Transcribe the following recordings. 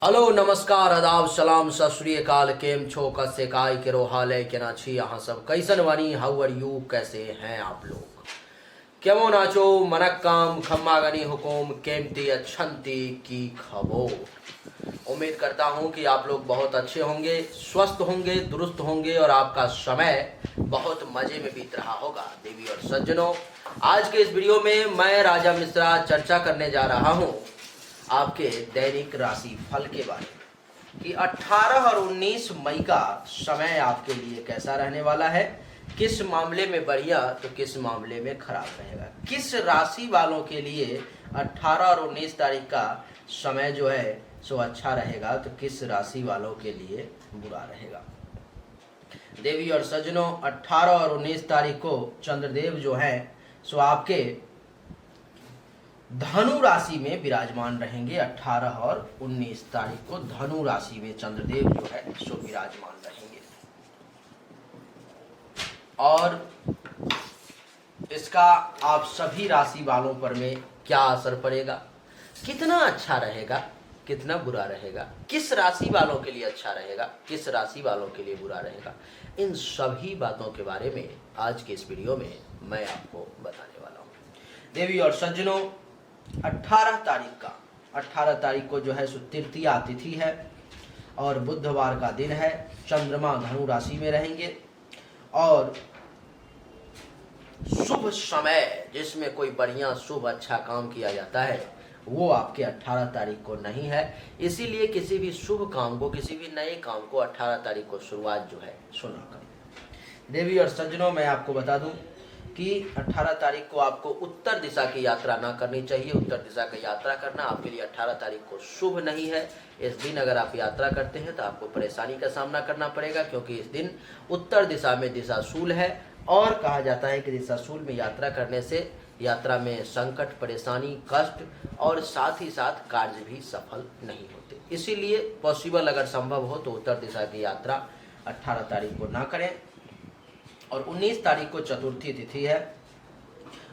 Hello नमस्कार आदाब सलाम सत श्री अकाल केम छो कसे काय केरो हाल है केना छी यहाँ सब कैसन वानी हाउ आर यू कैसे हैं आप लोग केमो नाचो मनक्काम खम्मा गनी हुकुम केमती अच्छंती की खबोर। उम्मीद करता हूँ कि आप लोग बहुत अच्छे होंगे, स्वस्थ होंगे, दुरुस्त होंगे और आपका समय बहुत मजे में बीत रहा होगा। देवी और सज्जनों, आज के इस वीडियो में मैं राजा मिश्रा चर्चा करने जा रहा हूँ आपके दैनिक राशि फल के बारे में कि 18 और 19 मई का समय आपके लिए कैसा रहने वाला है, किस मामले में बढ़िया तो किस मामले में खराब रहेगा, किस राशि वालों के लिए 18 और 19 तारीख का समय जो है सो अच्छा रहेगा तो किस राशि वालों के लिए बुरा रहेगा। देवी और सज्जनों, 18 और 19 तारीख को चंद्रदेव जो है सो आपके धनु राशि में विराजमान रहेंगे। 18 और 19 तारीख को धनु राशि में चंद्रदेव जो है सो विराजमान रहेंगे और इसका आप सभी राशि वालों पर में क्या असर पड़ेगा, कितना अच्छा रहेगा, कितना बुरा रहेगा, किस राशि वालों के लिए अच्छा रहेगा, किस राशि वालों के लिए बुरा रहेगा, इन सभी बातों के बारे में आज के इस वीडियो में मैं आपको बताने वाला हूँ। देवी और सज्जनों, 18 तारीख को जो है सो तृतीया तिथि है और बुधवार का दिन है। चंद्रमा धनु राशि में रहेंगे और शुभ समय जिसमें कोई बढ़िया शुभ अच्छा काम किया जाता है वो आपके 18 तारीख को नहीं है। इसीलिए किसी भी शुभ काम को, किसी भी नए काम को 18 तारीख को शुरुआत जो है सुना करें। देवी और सज्जनों, मैं आपको बता दूं कि 18 तारीख को आपको उत्तर दिशा की यात्रा ना करनी चाहिए। उत्तर दिशा की यात्रा करना आपके लिए 18 तारीख को शुभ नहीं है। इस दिन अगर आप यात्रा करते हैं तो आपको परेशानी का सामना करना पड़ेगा, क्योंकि इस दिन उत्तर दिशा में दिशाशूल है और कहा जाता है कि दिशाशूल में यात्रा करने से यात्रा में संकट, परेशानी, कष्ट और साथ ही साथ कार्य भी सफल नहीं होते। इसीलिए पॉसिबल अगर संभव हो तो उत्तर दिशा की यात्रा 18 तारीख को ना करें। और 19 तारीख को चतुर्थी तिथि है,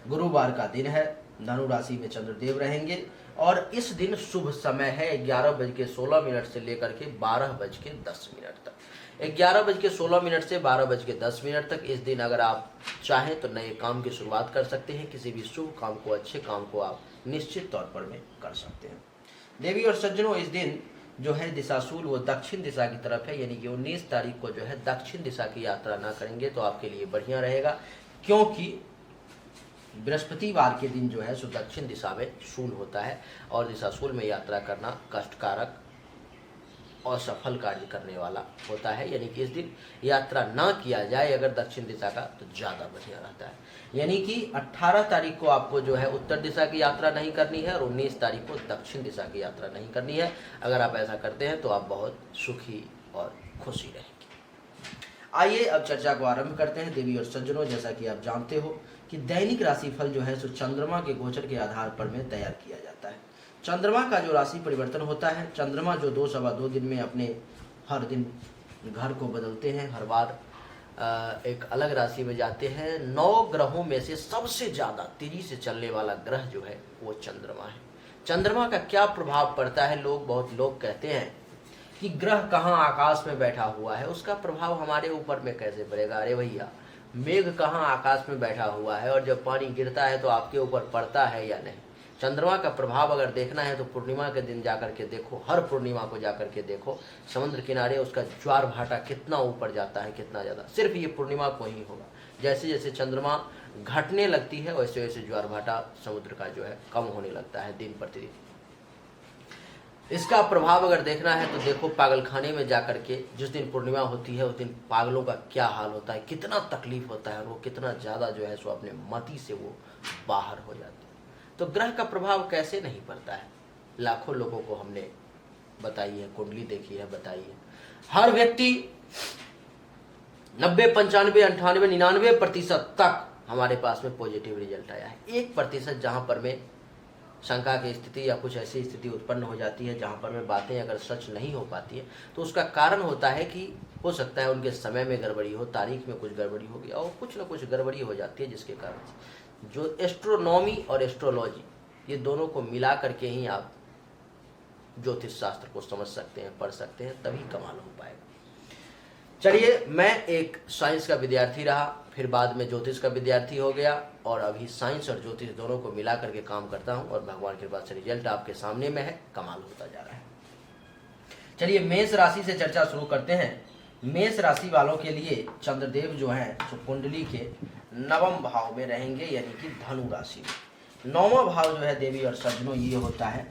गुरुवार का दिन है, धनु राशि में चंद्रदेव रहेंगे और इस दिन शुभ समय है 11:16 से लेकर के 12:10 तक। 11:16 से 12:10 तक इस दिन अगर आप चाहें तो नए काम की शुरुआत कर सकते हैं। किसी भी शुभ काम को, अच्छे काम को आप निश्चित तौर पर में कर सकते हैं। देवी और सज्जनों, इस दिन जो है दिशाशूल वो दक्षिण दिशा की तरफ है, यानी कि 19 तारीख को जो है दक्षिण दिशा की यात्रा ना करेंगे तो आपके लिए बढ़िया रहेगा, क्योंकि बृहस्पतिवार के दिन जो है सो दक्षिण दिशा में शूल होता है और दिशाशूल में यात्रा करना कष्टकारक और सफल कार्य करने वाला होता है। यानी कि इस दिन यात्रा ना किया जाए अगर दक्षिण दिशा का तो ज़्यादा बढ़िया रहता है। यानी कि 18 तारीख को आपको जो है उत्तर दिशा की यात्रा नहीं करनी है और 19 तारीख को दक्षिण दिशा की यात्रा नहीं करनी है। अगर आप ऐसा करते हैं तो आप बहुत सुखी और खुशी रहेंगे। आइए अब चर्चा को आरंभ करते हैं। देवी और सज्जनों, जैसा कि आप जानते हो कि दैनिक राशिफल जो है सो चंद्रमा के गोचर के आधार पर में तैयार किया जाता है। चंद्रमा का जो राशि परिवर्तन होता है, चंद्रमा जो 2 दिन में अपने हर दिन घर को बदलते हैं, हर बार एक अलग राशि में जाते हैं। 9 ग्रहों में से सबसे ज़्यादा तेजी से चलने वाला ग्रह जो है वो चंद्रमा है। चंद्रमा का क्या प्रभाव पड़ता है, बहुत लोग कहते हैं कि ग्रह कहाँ आकाश में बैठा हुआ है, उसका प्रभाव हमारे ऊपर में कैसे पड़ेगा। अरे भैया, मेघ कहाँ आकाश में बैठा हुआ है और जब पानी गिरता है तो आपके ऊपर पड़ता है या नहीं। चंद्रमा का प्रभाव अगर देखना है तो पूर्णिमा के दिन जाकर के देखो, हर पूर्णिमा को जाकर के देखो, समुद्र किनारे उसका ज्वार भाटा कितना ऊपर जाता है, कितना ज़्यादा। सिर्फ ये पूर्णिमा को ही होगा। जैसे जैसे चंद्रमा घटने लगती है वैसे वैसे ज्वार भाटा समुद्र का जो है कम होने लगता है दिन प्रतिदिन। इसका प्रभाव अगर देखना है तो देखो पागलखाने में जाकर के, जिस दिन पूर्णिमा होती है उस दिन पागलों का क्या हाल होता है, कितना तकलीफ होता है और वो कितना ज़्यादा जो है सो अपने मति से वो बाहर हो जाते हैं। तो ग्रह का प्रभाव कैसे नहीं पड़ता है, लाखों लोगों को हमने बताई है, कुंडली देखी है, बताई है। हर व्यक्ति 90, 95, 98, 99% तक हमारे पास में पॉजिटिव रिजल्ट आया है। 1% जहाँ पर में शंका की स्थिति या कुछ ऐसी स्थिति उत्पन्न हो जाती है जहाँ पर में बातें अगर सच नहीं हो पाती है तो उसका कारण होता है कि हो सकता है उनके समय में गड़बड़ी हो, तारीख में कुछ गड़बड़ी होगी और कुछ ना कुछ गड़बड़ी हो जाती है, जिसके कारण जो एस्ट्रोनॉमी और एस्ट्रोलॉजी ये दोनों को मिला करके ही आप ज्योतिष शास्त्र को समझ सकते हैं, पढ़ सकते हैं, तभी कमाल हो पाएगा। चलिए, मैं एक साइंस का विद्यार्थी रहा, फिर बाद में ज्योतिष का विद्यार्थी हो गया, और अभी साइंस और ज्योतिष दोनों को मिला करके काम करता हूं, और भगवान की कृपा से रिजल्ट आपके सामने में है, कमाल होता जा रहा है। चलिए, मेष राशि से चर्चा शुरू करते हैं। मेष राशि वालों के लिए चंद्रदेव जो हैं तो कुंडली के नवम भाव में रहेंगे, यानी कि धनु राशि में। नौवां भाव जो है देवी और सज्जनों ये होता है,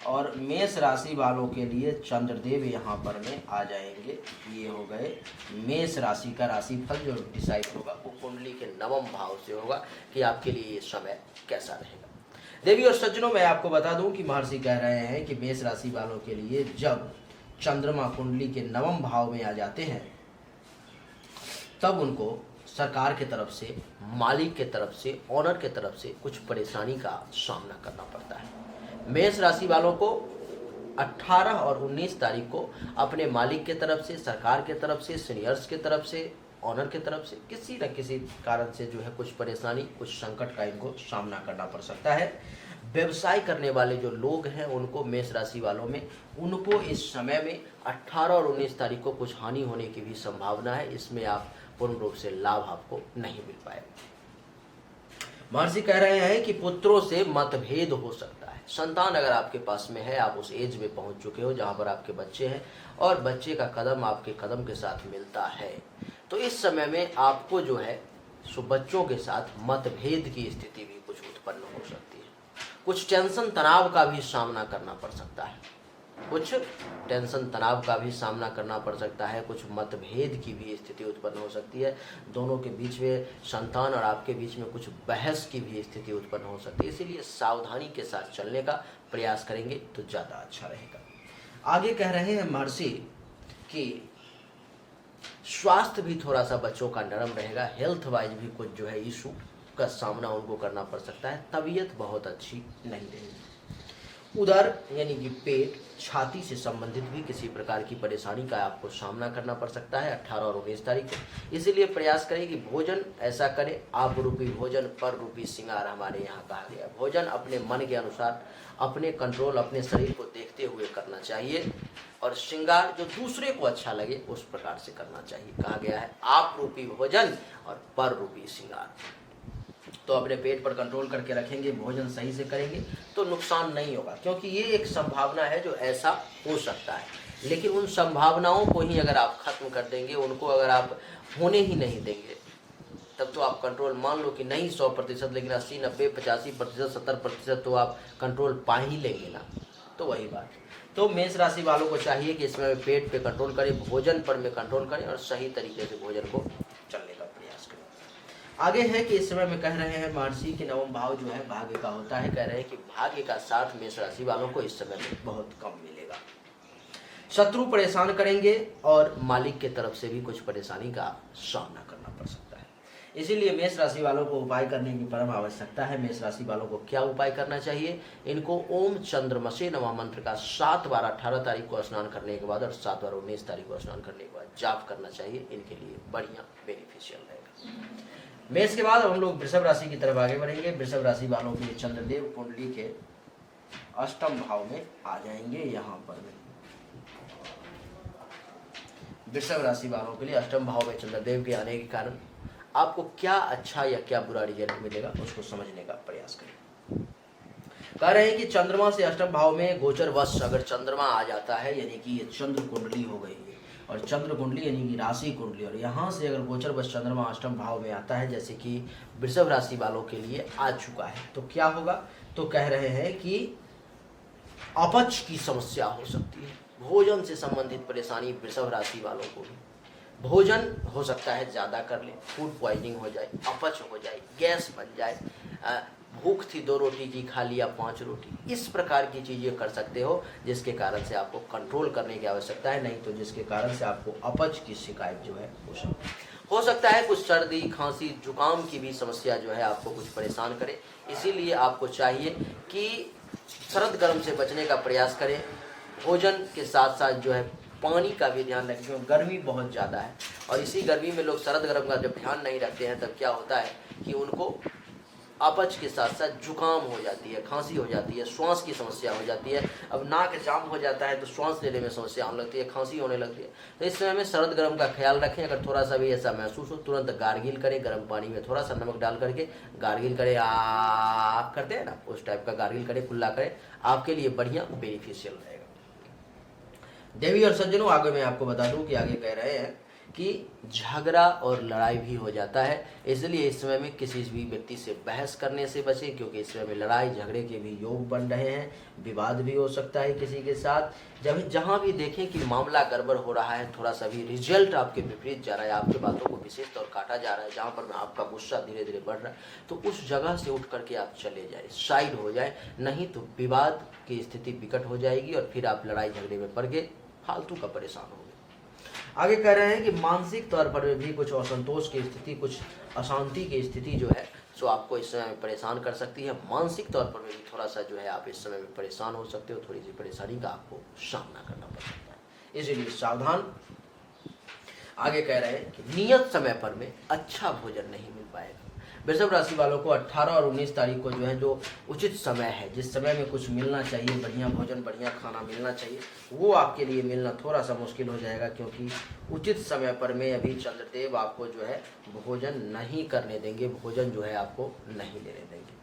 और मेष राशि वालों के लिए चंद्रदेव यहाँ पर में आ जाएंगे। ये हो गए मेष राशि का राशिफल जो डिसाइड होगा वो कुंडली के नवम भाव से होगा कि आपके लिए ये समय कैसा रहेगा। देवी और सज्जनों, मैं आपको बता दूं कि महर्षि कह रहे हैं कि मेष राशि वालों के लिए जब चंद्रमा कुंडली के नवम भाव में आ जाते हैं तब उनको सरकार के तरफ से, मालिक के तरफ से, ऑनर के तरफ से कुछ परेशानी का सामना करना पड़ता है। मेष राशि वालों को 18 और 19 तारीख को अपने मालिक के तरफ से, सरकार के तरफ से, सीनियर्स के तरफ से, ऑनर के तरफ से किसी न किसी कारण से जो है कुछ परेशानी, कुछ संकट का इनको सामना करना पड़ सकता है। व्यवसाय करने वाले जो लोग हैं उनको, मेष राशि वालों में, उनको इस समय में 18 और 19 तारीख को कुछ हानि होने की भी संभावना है। इसमें आप पूर्ण रूप से लाभ आपको नहीं मिल पाएगा। महर्षि कह रहे हैं कि पुत्रों से मतभेद हो सकता है। संतान अगर आपके पास में है, आप उस एज में पहुंच चुके हो जहां पर आपके बच्चे हैं और बच्चे का कदम आपके कदम के साथ मिलता है, तो इस समय में आपको जो है सो बच्चों के साथ मतभेद की स्थिति भी कुछ उत्पन्न हो सकती है। कुछ टेंशन तनाव का भी सामना करना पड़ सकता है, कुछ टेंशन तनाव का भी सामना करना पड़ सकता है, कुछ मतभेद की भी स्थिति उत्पन्न हो सकती है। दोनों के बीच में, संतान और आपके बीच में कुछ बहस की भी स्थिति उत्पन्न हो सकती है। इसीलिए सावधानी के साथ चलने का प्रयास करेंगे तो ज़्यादा अच्छा रहेगा। आगे कह रहे हैं महर्षि कि स्वास्थ्य भी थोड़ा सा बच्चों का नरम रहेगा। हेल्थ वाइज भी कुछ जो है इशू का सामना उनको करना पड़ सकता है। तबीयत बहुत अच्छी नहीं रहेगी। उधर यानी कि पेट, छाती से संबंधित भी किसी प्रकार की परेशानी का आपको सामना करना पड़ सकता है 18 और 19 तारीख को। इसीलिए प्रयास करें कि भोजन ऐसा करें, आप रूपी भोजन पर रूपी श्रृंगार हमारे यहाँ कहा गया। भोजन अपने मन के अनुसार, अपने कंट्रोल, अपने शरीर को देखते हुए करना चाहिए, और श्रृंगार जो दूसरे को अच्छा लगे उस प्रकार से करना चाहिए। कहा गया है आप रूपी भोजन और पर रूपी श्रृंगार। तो अपने पेट पर कंट्रोल करके रखेंगे, भोजन सही से करेंगे तो नुकसान नहीं होगा, क्योंकि ये एक संभावना है जो ऐसा हो सकता है। लेकिन उन संभावनाओं को ही अगर आप खत्म कर देंगे, उनको अगर आप होने ही नहीं देंगे, तब तो आप कंट्रोल मान लो कि नहीं 100%, लेकिन 80, 90, 85%, 70% तो आप कंट्रोल पा ही लेंगे ना। तो वही बात। तो मेष राशि वालों को चाहिए कि इसमें पेट पे कंट्रोल करें, भोजन पर में कंट्रोल करें और सही तरीके से भोजन को चलने का प्रयास करें। आगे है कि इस समय में कह रहे हैं महर्षि कि नवम भाव जो है भाग्य का होता है। कह रहे हैं कि भाग्य का साथ मेष राशि वालों को इस समय में बहुत कम मिलेगा। शत्रु परेशान करेंगे और मालिक के तरफ से भी कुछ परेशानी का सामना करना पड़ सकता है। इसीलिए मेष राशि वालों को उपाय करने की परम आवश्यकता है। मेष राशि वालों को क्या उपाय करना चाहिए? इनको ओम चंद्रमसे नमः मंत्र का 7 बार 18 तारीख को स्नान करने के बाद और 7 बार 19 तारीख को स्नान करने के बाद जाप करना चाहिए। इनके लिए बढ़िया बेनिफिशियल रहेगा। मेष के बाद हम लोग वृषभ राशि की तरफ आगे बढ़ेंगे। वृषभ राशि वालों के चंद्रदेव कुंडली के अष्टम भाव में आ जाएंगे। यहाँ पर वृषभ राशि वालों के लिए अष्टम भाव में चंद्रदेव के आने के कारण आपको क्या अच्छा या क्या बुरा रिजल्ट मिलेगा उसको समझने का प्रयास करें। कह रहे हैं कि चंद्रमा से अष्टम भाव में गोचर वश अगर चंद्रमा आ जाता है, यानी कि ये चंद्र कुंडली हो गई है, और चंद्र कुंडली यानी कि राशि कुंडली, और यहाँ से अगर गोचर वश चंद्रमा अष्टम भाव में आता है, जैसे कि वृषभ राशि वालों के लिए आ चुका है, तो क्या होगा? तो कह रहे हैं कि अपच की समस्या हो सकती है। भोजन से संबंधित परेशानी वृषभ राशि वालों को भी, भोजन हो सकता है ज़्यादा कर ले, फूड पॉइजनिंग हो जाए, अपच हो जाए, गैस बन जाए, भूख थी 2 रोटी की खा लिया 5 रोटी, इस प्रकार की चीज़ें कर सकते हो जिसके कारण से आपको कंट्रोल करने की आवश्यकता है। नहीं तो जिसके कारण से आपको अपच की शिकायत जो है हो सकता है। कुछ सर्दी, खांसी, जुकाम की भी समस्या जो है आपको कुछ परेशान करे। इसीलिए आपको चाहिए कि सर्द गर्म से बचने का प्रयास करें। भोजन के साथ साथ जो है पानी का भी ध्यान रखें, क्योंकि गर्मी बहुत ज़्यादा है, और इसी गर्मी में लोग सर्द गर्म का जब ध्यान नहीं रखते हैं तब क्या होता है कि उनको अपच के साथ साथ जुकाम हो जाती है, खांसी हो जाती है, श्वास की समस्या हो जाती है। अब नाक जाम हो जाता है तो श्वास लेने में समस्या होने लगती है, खांसी होने लगती है। तो इस समय में सर्द गर्म का ख्याल रखें। अगर थोड़ा सा भी ऐसा महसूस हो तुरंत गार्गिल करें, गर्म पानी में थोड़ा सा नमक डाल करके गार्गिल करें, आ करते हैं ना उस टाइप का गार्गिल करें, कुल्ला करें, आपके लिए बढ़िया बेनिफिशियल रहेगा। देवी और सज्जनों, आगे मैं आपको बता दूं कि आगे कह रहे हैं कि झगड़ा और लड़ाई भी हो जाता है, इसलिए इस समय में किसी भी व्यक्ति से बहस करने से बचें, क्योंकि इस समय में लड़ाई झगड़े के भी योग बन रहे हैं, विवाद भी हो सकता है किसी के साथ। जब जहां भी देखें कि मामला गड़बड़ हो रहा है, थोड़ा सा भी रिजल्ट आपके विपरीत जा रहा है, आपके बातों को विशेष तौर काटा जा रहा है, जहां पर आपका गुस्सा धीरे धीरे बढ़ रहा है, तो उस जगह से उठ करके आप चले जाए, साइड हो जाए, नहीं तो विवाद की स्थिति विकट हो जाएगी और फिर आप लड़ाई झगड़े में पड़ गए, फालतू का परेशान हो गए। आगे कह रहे हैं कि मानसिक तौर पर भी कुछ असंतोष की स्थिति, कुछ अशांति की स्थिति जो है सो आपको इस समय में परेशान कर सकती है। मानसिक तौर पर भी थोड़ा सा जो है आप इस समय में परेशान हो सकते हो, थोड़ी सी परेशानी का आपको सामना करना पड़ सकता है, इसीलिए सावधान। आगे कह रहे हैं कि नियत समय पर में अच्छा भोजन नहीं मिल पाएगा। वृषभ राशि वालों को 18 और 19 तारीख को जो है जो उचित समय है, जिस समय में कुछ मिलना चाहिए, बढ़िया भोजन बढ़िया खाना मिलना चाहिए, वो आपके लिए मिलना थोड़ा सा मुश्किल हो जाएगा, क्योंकि उचित समय पर में अभी चंद्रदेव आपको जो है भोजन नहीं करने देंगे, भोजन जो है आपको नहीं लेने देंगे।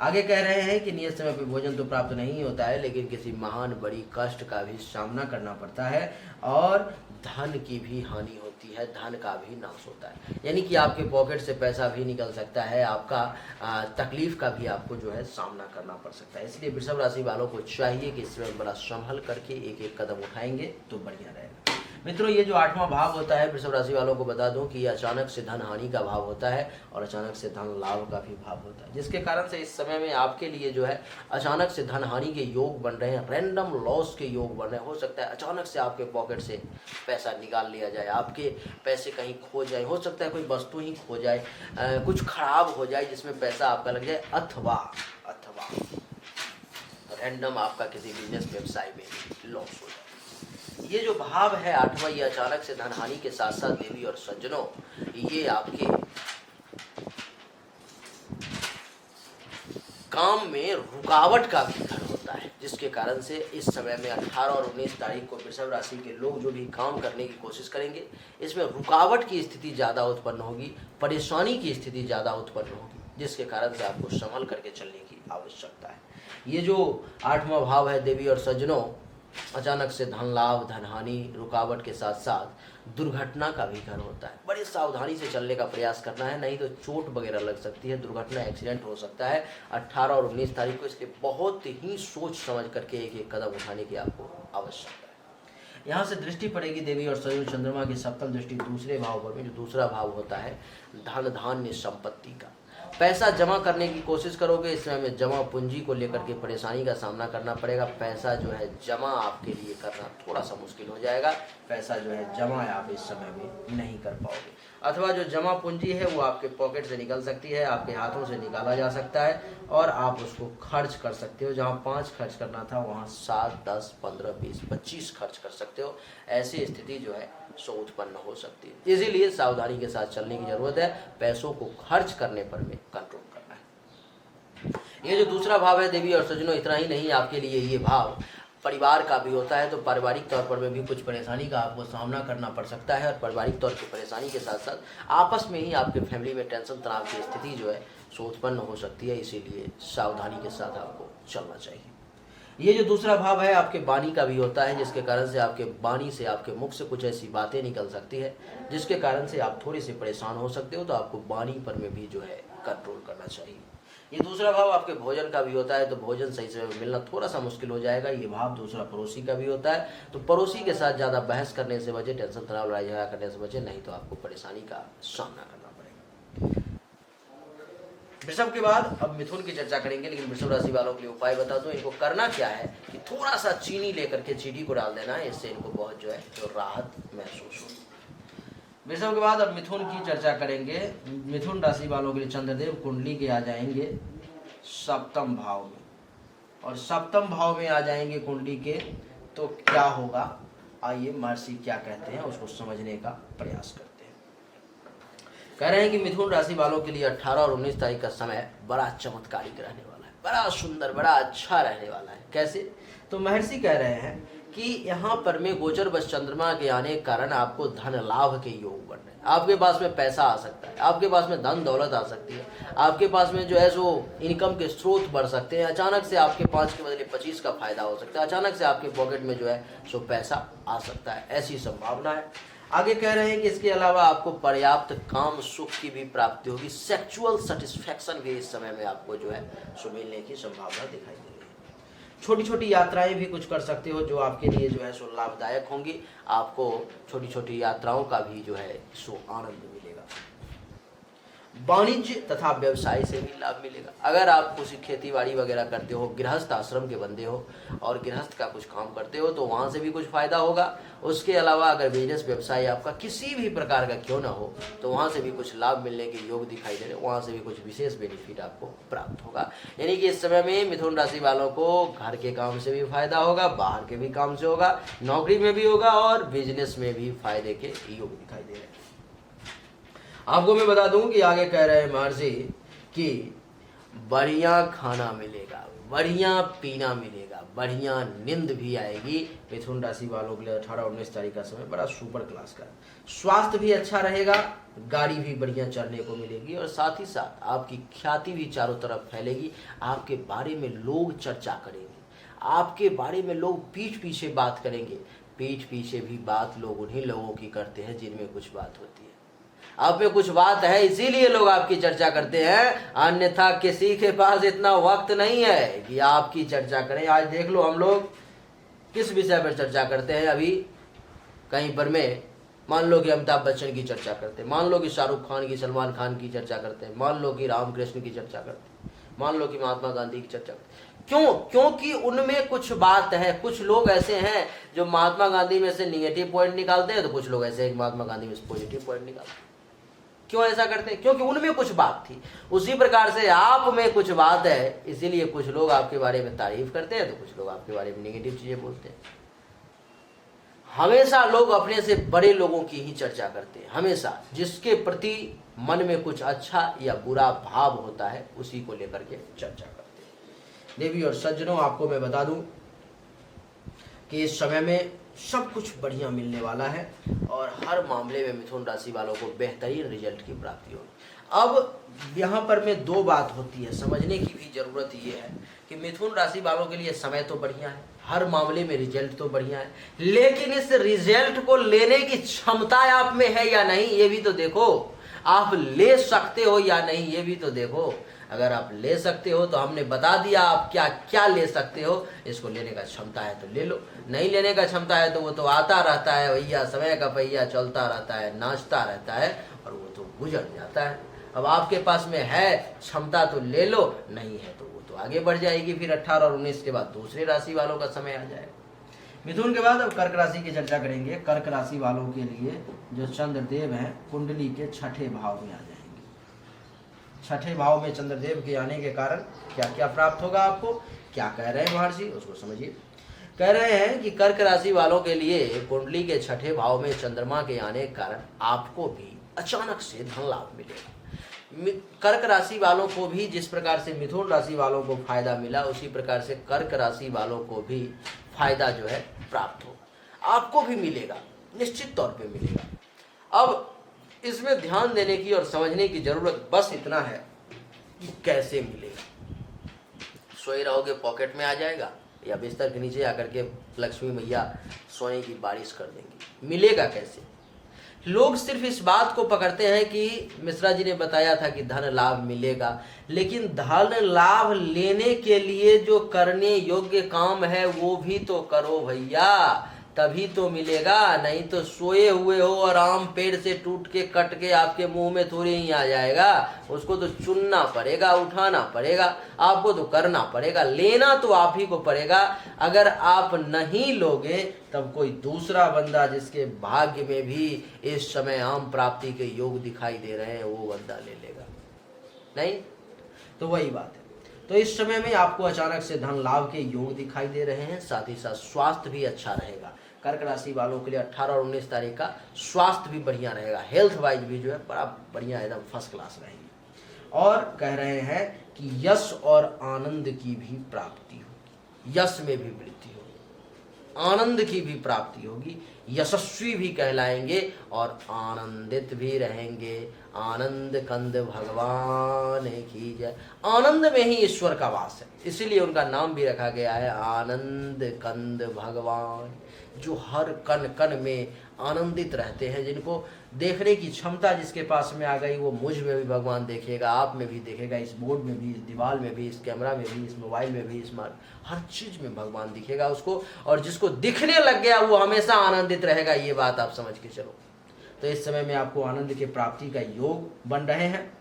आगे कह रहे हैं कि नियत समय पर भोजन तो प्राप्त नहीं होता है, लेकिन किसी महान बड़ी कष्ट का भी सामना करना पड़ता है और धन की भी हानि होती है, धन का भी नाश होता है, यानी कि आपके पॉकेट से पैसा भी निकल सकता है, आपका तकलीफ का भी आपको जो है सामना करना पड़ सकता है। इसलिए वृषभ राशि वालों को चाहिए कि इसमें बड़ा संभल करके एक एक कदम उठाएंगे तो बढ़िया रहेगा। मित्रों, ये जो 8वां भाव होता है वृषभ राशि वालों को बता दूं कि ये अचानक से धन हानि का भाव होता है और अचानक से धन लाभ का भी भाव होता है, जिसके कारण से इस समय में आपके लिए जो है अचानक से धन हानि के योग बन रहे हैं, रैंडम लॉस के योग बन रहे हैं। हो सकता है अचानक से आपके पॉकेट से पैसा निकाल लिया जाए, आपके पैसे कहीं खो जाए, हो सकता है कोई वस्तु ही खो जाए, कुछ खराब हो जाए जिसमें पैसा आपका लग जाए, अथवा रैंडम आपका किसी बिजनेस व्यवसाय में लॉस हो जाए। ये जो भाव है 8वां, ये अचानक से धन हानि के साथ साथ देवी और सज्जनों ये आपके काम में रुकावट का भी घर होता है, जिसके कारण से इस समय में 18 और 19 तारीख को वृषभ राशि के लोग जो भी काम करने की कोशिश करेंगे, इसमें रुकावट की स्थिति ज़्यादा उत्पन्न होगी, परेशानी की स्थिति ज़्यादा उत्पन्न होगी, जिसके कारण से आपको संभल करके चलने की आवश्यकता है। ये जो 8वां भाव है देवी और सज्जनों, अचानक से धन लाभ, धन हानि, रुकावट के साथ साथ दुर्घटना का भी घर होता है। बड़ी सावधानी से चलने का प्रयास करना है, नहीं तो चोट वगैरह लग सकती है, दुर्घटना एक्सीडेंट हो सकता है 18 और 19 तारीख को। इसलिए बहुत ही सोच समझ करके एक एक कदम उठाने की आपको आवश्यकता है। यहाँ से दृष्टि पड़ेगी देवी और सज्जनों चंद्रमा की सप्तम दृष्टि दूसरे भाव पर में, जो दूसरा भाव होता है धन धान्य संपत्ति का। पैसा जमा करने की कोशिश करोगे, इस समय में जमा पूंजी को लेकर के परेशानी का सामना करना पड़ेगा। पैसा जो है जमा आपके लिए करना थोड़ा सा मुश्किल हो जाएगा, पैसा जो है जमा आप इस समय में नहीं कर पाओगे, अथवा जो जमा पूंजी है वो आपके पॉकेट से निकल सकती है, आपके हाथों से निकाला जा सकता है और आप उसको खर्च कर सकते हो। जहाँ 5 खर्च करना था वहाँ 7, 10, 15, 20, 25 खर्च कर सकते हो। ऐसी स्थिति जो है सो उत्पन्न हो सकती है, इसीलिए सावधानी के साथ चलने की जरूरत है। पैसों को खर्च करने पर में कंट्रोल करना है। ये जो दूसरा भाव है देवी और सज्जनों, इतना ही नहीं, आपके लिए ये भाव परिवार का भी होता है, तो पारिवारिक तौर पर में भी कुछ परेशानी का आपको सामना करना पड़ सकता है और पारिवारिक तौर की परेशानी के साथ साथ आपस में ही आपके फैमिली में टेंशन तनाव की स्थिति जो है सो उत्पन्न हो सकती है, इसीलिए सावधानी के साथ आपको चलना चाहिए। ये जो दूसरा भाव है आपके वाणी का भी होता है, जिसके कारण से आपके वाणी से, आपके मुख से कुछ ऐसी बातें निकल सकती है जिसके कारण से आप थोड़े से परेशान हो सकते हो, तो आपको वाणी पर में भी जो है कंट्रोल करना चाहिए। ये दूसरा भाव आपके भोजन का भी होता है, तो भोजन सही से मिलना थोड़ा सा मुश्किल हो जाएगा। ये भाव दूसरा पड़ोसी का भी होता है, तो पड़ोसी के साथ ज़्यादा बहस करने से बचे, टेंशन तनाव लड़ाई झगड़ा करने से बचे, नहीं तो आपको परेशानी का सामना करना पड़ेगा। वृषभ के बाद अब मिथुन की चर्चा करेंगे, लेकिन वृषभ राशि वालों के लिए उपाय बता दूं। इनको करना क्या है कि थोड़ा सा चीनी लेकर के चीनी को डाल देना है, इससे इनको बहुत जो है जो राहत महसूस हो। वृषभ के बाद अब मिथुन की चर्चा करेंगे। मिथुन राशि वालों के लिए चंद्रदेव कुंडली के आ जाएंगे सप्तम भाव में, और सप्तम भाव में आ जाएंगे कुंडली के, तो क्या होगा, आइए महर्षि क्या कहते हैं उसको समझने का प्रयास करते हैं। कह रहे हैं कि मिथुन राशि वालों के लिए 18 और 19 तारीख का समय बड़ा चमत्कारिक रहने वाला है, बड़ा सुंदर, बड़ा अच्छा रहने वाला है। कैसे? तो महर्षि कह रहे हैं कि यहाँ पर में गोचर बस चंद्रमा के आने के कारण आपको धन लाभ के योग बन रहे हैं। आपके पास में पैसा आ सकता है, आपके पास में धन दौलत आ सकती है, आपके पास में जो है सो इनकम के स्रोत बढ़ सकते हैं। अचानक से आपके 5 के बदले 25 का फायदा हो सकता है, अचानक से आपके पॉकेट में जो है सो पैसा आ सकता है, ऐसी संभावना है। आगे कह रहे हैं कि इसके अलावा आपको पर्याप्त काम सुख की भी प्राप्ति होगी, सेक्सुअल सेटिस्फैक्शन भी इस समय में आपको जो है सो मिलने की संभावना दिखाई दे रही है। छोटी छोटी यात्राएं भी कुछ कर सकते हो जो आपके लिए जो है सो लाभदायक होंगी। आपको छोटी छोटी यात्राओं का भी जो है सो आनंद मिलेगा। वाणिज्य तथा व्यवसाय से भी लाभ मिलेगा। अगर आप कुछ खेती बाड़ी वगैरह करते हो, गृहस्थ आश्रम के बंदे हो और गृहस्थ का कुछ काम करते हो तो वहाँ से भी कुछ फायदा होगा। उसके अलावा अगर बिजनेस व्यवसाय आपका किसी भी प्रकार का क्यों ना हो तो वहाँ से भी कुछ लाभ मिलने के योग दिखाई दे रहे, वहाँ से भी कुछ विशेष बेनिफिट आपको प्राप्त होगा। यानी कि इस समय में मिथुन राशि वालों को घर के काम से भी फायदा होगा, बाहर के भी काम से होगा, नौकरी में भी होगा और बिजनेस में भी फायदे के योग दिखाई दे रहे हैं। आपको मैं बता दूं कि आगे कह रहे हैं महर्षि कि बढ़िया खाना मिलेगा, बढ़िया पीना मिलेगा, बढ़िया नींद भी आएगी। मिथुन राशि वालों के लिए 18-19 तारीख का समय बड़ा सुपर क्लास का। स्वास्थ्य भी अच्छा रहेगा, गाड़ी भी बढ़िया चढ़ने को मिलेगी और साथ ही साथ आपकी ख्याति भी चारों तरफ फैलेगी। आपके बारे में लोग चर्चा करेंगे, आपके बारे में लोग पीठ पीछे बात करेंगे। पीठ पीछे भी बात लोग उन्हीं लोगों की करते हैं जिनमें कुछ बात होती है। आप में कुछ बात है इसीलिए लोग आपकी चर्चा करते हैं, अन्यथा किसी के पास इतना वक्त नहीं है कि आपकी चर्चा करें। आज देख लो हम लोग किस विषय पर चर्चा करते हैं। अभी कहीं पर में मान लो कि अमिताभ बच्चन की चर्चा करते हैं, मान लो कि शाहरुख खान की, सलमान खान की चर्चा करते हैं, मान लो कि रामकृष्ण की चर्चा करते हैं, मान लो कि महात्मा गांधी की चर्चा करते हैं। क्यों? क्योंकि उनमें कुछ बात है। कुछ लोग ऐसे हैं जो महात्मा गांधी में से निगेटिव पॉइंट निकालते हैं, तो कुछ लोग ऐसे हैं महात्मा गांधी में से पॉजिटिव पॉइंट निकालते हैं। क्यों ऐसा करते हैं? क्योंकि उनमें कुछ बात थी। उसी प्रकार से आप में कुछ बात है, इसीलिए कुछ लोग आपके बारे में तारीफ करते हैं तो कुछ लोग आपके बारे में नेगेटिव चीजें बोलते हैं। हमेशा लोग अपने से बड़े लोगों की ही चर्चा करते हैं, हमेशा जिसके प्रति मन में कुछ अच्छा या बुरा भाव होता है उसी को लेकर के चर्चा करते हैं। देवी और सज्जनों, आपको मैं बता दूं कि इस समय में सब कुछ बढ़िया मिलने वाला है और हर मामले में मिथुन राशि वालों को बेहतरीन रिजल्ट की प्राप्ति होगी। अब यहाँ पर में दो बात होती है, समझने की भी जरूरत ये है कि मिथुन राशि वालों के लिए समय तो बढ़िया है, हर मामले में रिजल्ट तो बढ़िया है, लेकिन इस रिजल्ट को लेने की क्षमता आप में है या नहीं ये भी तो देखो। आप ले सकते हो या नहीं ये भी तो देखो। अगर आप ले सकते हो तो हमने बता दिया आप क्या क्या ले सकते हो। इसको लेने का क्षमता है तो ले लो, नहीं लेने का क्षमता है तो वो तो आता रहता है भैया, समय का पहिया चलता रहता है, नाचता रहता है और वो तो गुजर जाता है। अब आपके पास में है क्षमता तो ले लो, नहीं है तो वो तो आगे बढ़ जाएगी। फिर 18 और 19 के बाद दूसरे राशि वालों का समय आ जाएगा। मिथुन के बाद अब कर्क राशि की चर्चा करेंगे। कर्क राशि वालों के लिए जो चंद्रदेव हैं कुंडली के छठे भाव में आ जाएंगे। छठे भाव में चंद्रदेव के आने के कारण क्या क्या प्राप्त होगा आपको, क्या कह रहे हैं महर्षि उसको समझिए। कह रहे हैं कि कर्क राशि वालों के लिए कुंडली के छठे भाव में चंद्रमा के आने के कारण आपको भी अचानक से धन लाभ मिलेगा। कर्क राशि वालों को भी जिस प्रकार से मिथुन राशि वालों को फायदा मिला उसी प्रकार से कर्क राशि वालों को भी फायदा जो है प्राप्त होगा, आपको भी मिलेगा, निश्चित तौर पे मिलेगा। अब इसमें ध्यान देने की और समझने की जरूरत बस इतना है कि कैसे मिलेगा। सोए रहोगे पॉकेट में आ जाएगा या बिस्तर के नीचे आकर के लक्ष्मी मैया सोने की बारिश कर देंगी। मिलेगा कैसे? लोग सिर्फ इस बात को पकड़ते हैं कि मिश्रा जी ने बताया था कि धन लाभ मिलेगा, लेकिन धन लाभ लेने के लिए जो करने योग्य काम है वो भी तो करो भैया, तभी तो मिलेगा। नहीं तो सोए हुए हो और आम पेड़ से टूट के कट के आपके मुंह में थोड़ी ही आ जाएगा, उसको तो चुनना पड़ेगा, उठाना पड़ेगा, आपको तो करना पड़ेगा, लेना तो आप ही को पड़ेगा। अगर आप नहीं लोगे तब कोई दूसरा बंदा जिसके भाग्य में भी इस समय आम प्राप्ति के योग दिखाई दे रहे हैं वो बंदा ले लेगा। नहीं तो वही बात है। तो इस समय में आपको अचानक से धन लाभ के योग दिखाई दे रहे हैं, साथ ही साथ स्वास्थ्य भी अच्छा रहेगा, कर्क राशि वालों के लिए 18 और 19 तारीख का स्वास्थ्य भी बढ़िया रहेगा, हेल्थ वाइज भी जो है बड़ा बढ़िया एकदम फर्स्ट क्लास रहेगी। और कह रहे हैं कि यश और आनंद की भी प्राप्ति होगी, यश में भी वृद्धि होगी, आनंद की भी प्राप्ति होगी, यशस्वी भी कहलाएंगे और आनंदित भी रहेंगे। आनंद कंद भगवान की जय। आनंद में ही ईश्वर का वास है, इसीलिए उनका नाम भी रखा गया है आनंद कंद भगवान। जो हर कण कण में आनंदित रहते हैं, जिनको देखने की क्षमता जिसके पास में आ गई, वो मुझ में भी भगवान देखेगा, आप में भी देखेगा, इस बोर्ड में भी, इस दीवार में भी, इस कैमरा में भी, इस मोबाइल में भी, इस हर चीज में भगवान दिखेगा उसको। और जिसको दिखने लग गया वो हमेशा आनंदित रहेगा, ये बात आप समझ के चलो। तो इस समय में आपको आनंद की प्राप्ति का योग बन रहे हैं।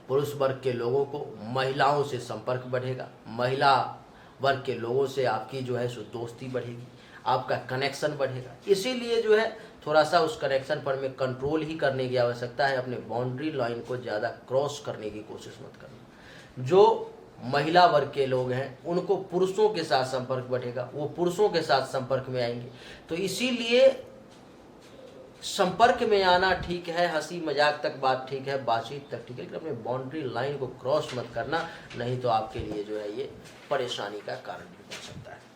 पुरुष वर्ग के लोगों को महिलाओं से संपर्क बढ़ेगा, महिला वर्ग के लोगों से आपकी जो है सो दोस्ती बढ़ेगी, आपका कनेक्शन बढ़ेगा। इसीलिए जो है थोड़ा सा उस कनेक्शन पर में कंट्रोल ही करने की आवश्यकता है, अपने बाउंड्री लाइन को ज़्यादा क्रॉस करने की कोशिश मत करना। जो महिला वर्ग के लोग हैं उनको पुरुषों के साथ संपर्क बढ़ेगा, वो पुरुषों के साथ संपर्क में आएंगे। तो इसीलिए संपर्क में आना ठीक है, हंसी मजाक तक बात ठीक है, बातचीत तक ठीक है, लेकिन अपने बाउंड्री लाइन को क्रॉस मत करना, नहीं तो आपके लिए जो है ये परेशानी का कारण भी बन सकता है।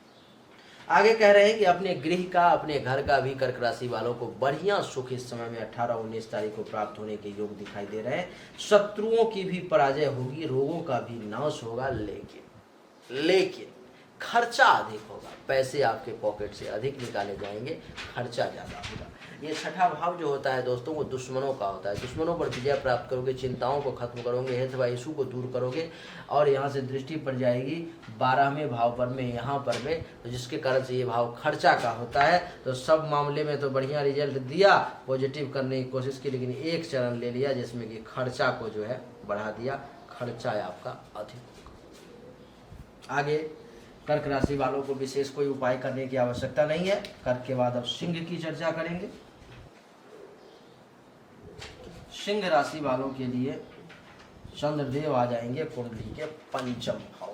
आगे कह रहे हैं कि अपने गृह का, अपने घर का भी कर्क राशि वालों को बढ़िया सुख इस समय में 18-19 तारीख को प्राप्त होने के योग दिखाई दे रहे हैं। शत्रुओं की भी पराजय होगी, रोगों का भी नाश होगा, लेकिन खर्चा अधिक होगा, पैसे आपके पॉकेट से अधिक निकाले जाएंगे, खर्चा ज़्यादा होगा। ये छठा भाव जो होता है दोस्तों, वो दुश्मनों का होता है। दुश्मनों पर विजय प्राप्त करोगे, चिंताओं को खत्म करोगे, हेल्थ व इशू को दूर करोगे, और यहाँ से दृष्टि पड़ जाएगी 12वें भाव पर में, यहाँ पर में, तो जिसके कारण से ये भाव खर्चा का होता है। तो सब मामले में तो बढ़िया रिजल्ट दिया, पॉजिटिव करने की कोशिश की, लेकिन एक चरण ले लिया जिसमें कि खर्चा को जो है बढ़ा दिया, खर्चा आपका अधिक होगा। आगे कर्क राशि वालों को विशेष कोई उपाय करने की आवश्यकता नहीं है। कर्क के बाद अब सिंह की चर्चा करेंगे। सिंह राशि वालों के लिए चंद्रदेव आ जाएंगे कुंडली के पंचम भाव।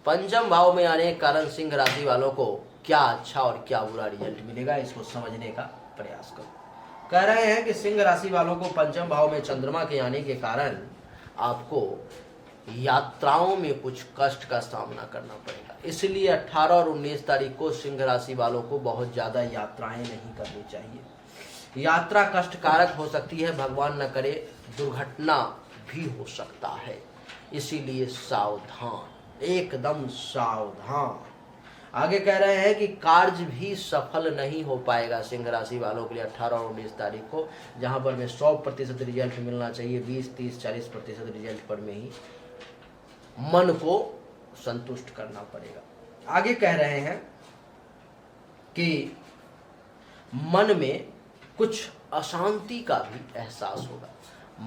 पंचम भाव में आने के कारण सिंह राशि वालों को क्या अच्छा और क्या बुरा रिजल्ट मिलेगा, इसको समझने का प्रयास करो। कह रहे हैं कि सिंह राशि वालों को पंचम भाव में चंद्रमा के आने के कारण आपको यात्राओं में कुछ कष्ट का सामना करना पड़ेगा। इसलिए 18 और 19 तारीख को सिंह राशि वालों को बहुत ज़्यादा यात्राएं नहीं करनी चाहिए। यात्रा कष्टकारक हो सकती है, भगवान न करे दुर्घटना भी हो सकता है, इसीलिए सावधान, एकदम सावधान। आगे कह रहे हैं कि कार्य भी सफल नहीं हो पाएगा सिंह राशि वालों के लिए 18 और 19 तारीख को, जहां पर में 100% रिजल्ट मिलना चाहिए, 20, 30, 40% रिजल्ट पर में ही मन को संतुष्ट करना पड़ेगा। आगे कह रहे हैं कि मन में कुछ अशांति का भी एहसास होगा,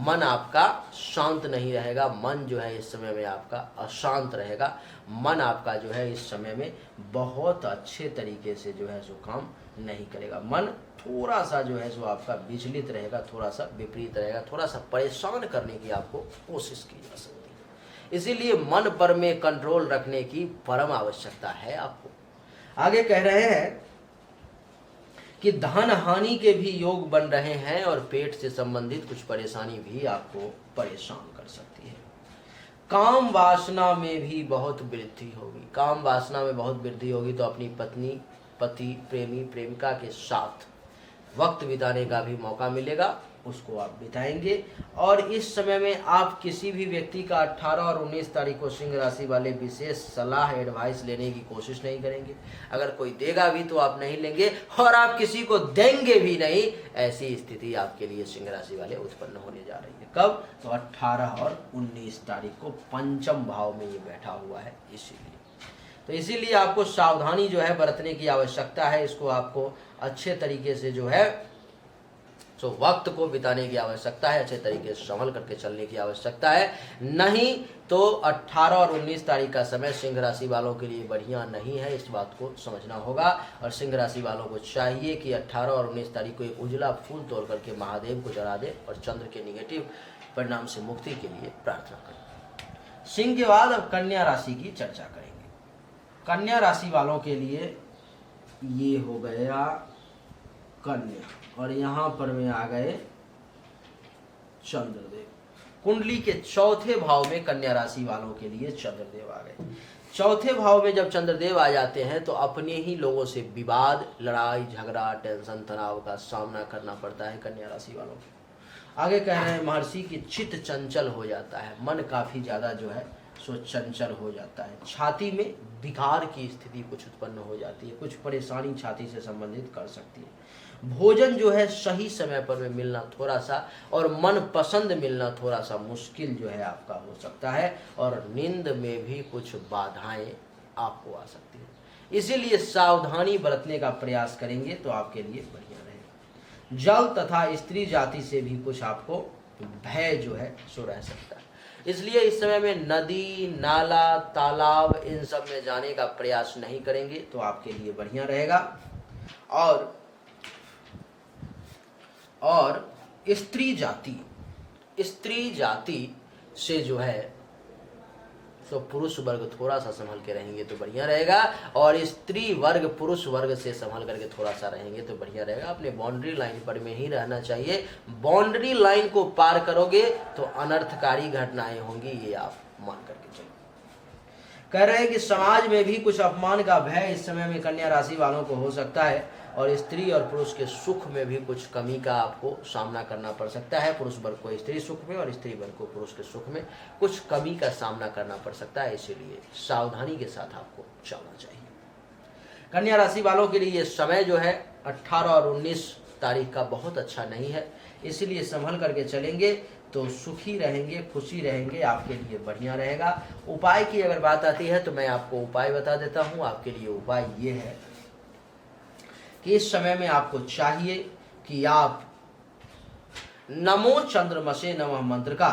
मन आपका शांत नहीं रहेगा, मन जो है इस समय में आपका अशांत रहेगा, मन आपका जो है इस समय में बहुत अच्छे तरीके से जो है सो काम नहीं करेगा, मन थोड़ा सा जो है सो आपका विचलित रहेगा, थोड़ा सा विपरीत रहेगा, थोड़ा सा परेशान करने की आपको कोशिश की जा सकती है। इसीलिए मन पर में कंट्रोल रखने की परम आवश्यकता है आपको। आगे कह रहे हैं कि धन हानि के भी योग बन रहे हैं और पेट से संबंधित कुछ परेशानी भी आपको परेशान कर सकती है। काम वासना में भी बहुत वृद्धि होगी, काम वासना में बहुत वृद्धि होगी तो अपनी पत्नी, पति, प्रेमी, प्रेमिका के साथ वक्त बिताने का भी मौका मिलेगा, उसको आप बिताएंगे। और इस समय में आप किसी भी व्यक्ति का 18 और 19 तारीख को सिंह राशि वाले विशेष सलाह एडवाइस लेने की कोशिश नहीं करेंगे। अगर कोई देगा भी तो आप नहीं लेंगे और आप किसी को देंगे भी नहीं। ऐसी स्थिति आपके लिए सिंह राशि वाले उत्पन्न होने जा रही है। कब? तो 18 और 19 तारीख को पंचम भाव में ये बैठा हुआ है, इसीलिए आपको सावधानी जो है बरतने की आवश्यकता है। इसको आपको अच्छे तरीके से जो है तो वक्त को बिताने की आवश्यकता है, अच्छे तरीके से संभल करके चलने की आवश्यकता है। नहीं तो 18 और 19 तारीख का समय सिंह राशि वालों के लिए बढ़िया नहीं है, इस बात को समझना होगा। और सिंह राशि वालों को चाहिए कि 18 और 19 तारीख को एक उजला फूल तोड़ करके महादेव को चढ़ा दे और चंद्र के निगेटिव परिणाम से मुक्ति के लिए प्रार्थना करें। सिंह के बाद अब कन्या राशि की चर्चा करेंगे। कन्या राशि वालों के लिए ये हो गया कन्या, और यहाँ पर में आ गए चंद्रदेव। कुंडली के चौथे भाव में कन्या राशि वालों के लिए चंद्रदेव आ गए। चौथे भाव में जब चंद्रदेव आ जाते हैं तो अपने ही लोगों से विवाद, लड़ाई झगड़ा, टेंशन, तनाव का सामना करना पड़ता है कन्या राशि वालों को। आगे कह रहे हैं महर्षि की चित्त चंचल हो जाता है, मन काफी ज्यादा जो है सो चंचल हो जाता है। छाती में विकार की स्थिति कुछ उत्पन्न हो जाती है, कुछ परेशानी छाती से संबंधित कर सकती है। भोजन जो है सही समय पर में मिलना थोड़ा सा, और मन पसंद मिलना थोड़ा सा मुश्किल जो है आपका हो सकता है, और नींद में भी कुछ बाधाएं आपको आ सकती है। इसीलिए सावधानी बरतने का प्रयास करेंगे तो आपके लिए बढ़िया रहेगा। जल तथा स्त्री जाति से भी कुछ आपको भय जो है सो रह सकता है। इसलिए इस समय में नदी, नाला, तालाब इन सब में जाने का प्रयास नहीं करेंगे तो आपके लिए बढ़िया रहेगा। और स्त्री जाति से जो है तो पुरुष वर्ग थोड़ा सा संभल के रहेंगे तो बढ़िया रहेगा, और स्त्री वर्ग पुरुष वर्ग से संभल करके थोड़ा सा रहेंगे तो बढ़िया रहेगा। अपने बाउंड्री लाइन पर में ही रहना चाहिए। बाउंड्री लाइन को पार करोगे तो अनर्थकारी घटनाएं होंगी, ये आप मान करके चलो। कह रहे हैं कि समाज में भी कुछ अपमान का भय इस समय में कन्या राशि वालों को हो सकता है, और स्त्री और पुरुष के सुख में भी कुछ कमी का आपको सामना करना पड़ सकता है। पुरुष वर्ग को स्त्री सुख में और स्त्री वर्ग को पुरुष के सुख में कुछ कमी का सामना करना पड़ सकता है, इसीलिए सावधानी के साथ आपको चलना चाहिए। कन्या राशि वालों के लिए ये समय जो है 18 और 19 तारीख का बहुत अच्छा नहीं है, इसीलिए संभल करके चलेंगे तो सुखी रहेंगे, खुशी रहेंगे, आपके लिए बढ़िया रहेगा। उपाय की अगर बात आती है तो मैं आपको उपाय बता देता हूँ। आपके लिए उपाय ये है कि इस समय में आपको चाहिए कि आप नमो चंद्रमसे नमः मंत्र का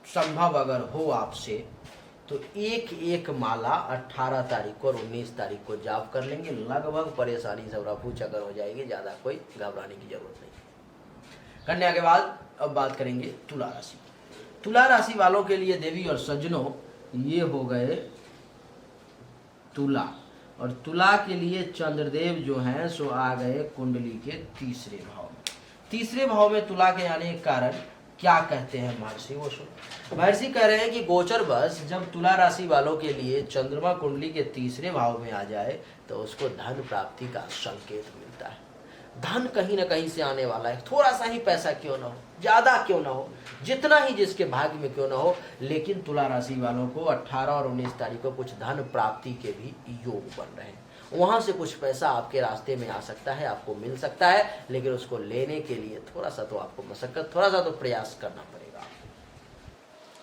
संभव अगर हो आपसे तो एक माला 18 तारीख को और 19 तारीख को जाप कर लेंगे। लगभग परेशानी सब रफू चक्कर हो जाएगी, ज़्यादा कोई घबराने की जरूरत नहीं। कन्या के बाद अब बात करेंगे तुला राशि। तुला राशि वालों के लिए देवी और सज्जनों ये हो गए तुला, और तुला के लिए चंद्रदेव जो हैं सो आ गए कुंडली के तीसरे भाव में। तीसरे भाव में तुला के आने के कारण क्या कहते हैं महर्षि, वो सुनो। महर्षि कह रहे हैं कि गोचर बस जब तुला राशि वालों के लिए चंद्रमा कुंडली के तीसरे भाव में आ जाए तो उसको धन प्राप्ति का संकेत मिलता है। धन कहीं ना कहीं से आने वाला है, थोड़ा सा ही पैसा क्यों ना हो, ज्यादा क्यों ना हो, जितना ही जिसके भाग्य में क्यों ना हो, लेकिन तुला राशि वालों को 18 और 19 तारीख को कुछ धन प्राप्ति के भी योग बन रहे हैं। वहां से कुछ पैसा आपके रास्ते में आ सकता है, आपको मिल सकता है, लेकिन उसको लेने के लिए थोड़ा सा तो आपको मशक्कत, थोड़ा सा तो प्रयास करना पड़ेगा।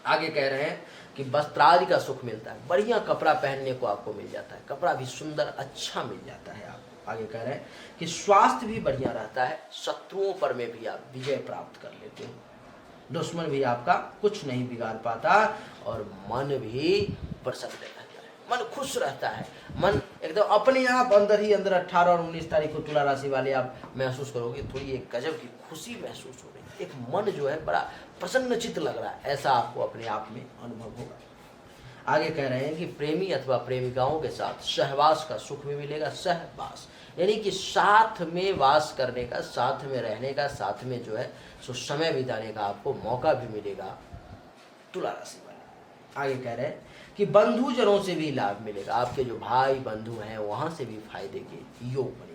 आगे कह रहे हैं कि वस्त्रादि का सुख मिलता है, बढ़िया कपड़ा पहनने को आपको मिल जाता है, कपड़ा भी सुंदर अच्छा मिल जाता है आपको। आगे कह रहे हैं कि स्वास्थ्य भी बढ़िया रहता है, शत्रुओं पर में भी आप विजय प्राप्त कर लेते हो, दुश्मन भी आपका कुछ नहीं बिगाड़ पाता, और मन भी प्रसन्न रहता है, मन खुश रहता है, मन एकदम अपने आप अंदर ही अंदर 18 और 19 तारीख को तुला राशि वाले आप महसूस करोगे, थोड़ी एक गजब की खुशी महसूस हो रही, एक मन जो है बड़ा प्रसन्नचित्त लग रहा है, ऐसा आपको अपने आप में अनुभव होगा। आगे कह रहे हैं कि प्रेमी अथवा प्रेमिकाओं के साथ सहवास का सुख भी मिलेगा। सहवास यानी कि साथ में वास करने का, साथ में रहने का, साथ में जो है सो समय बिताने का आपको मौका भी मिलेगा तुला राशि वाले। आगे कह रहे हैं कि बंधुजनों से भी लाभ मिलेगा, आपके जो भाई बंधु हैं वहां से भी फायदे के योग बनेंगे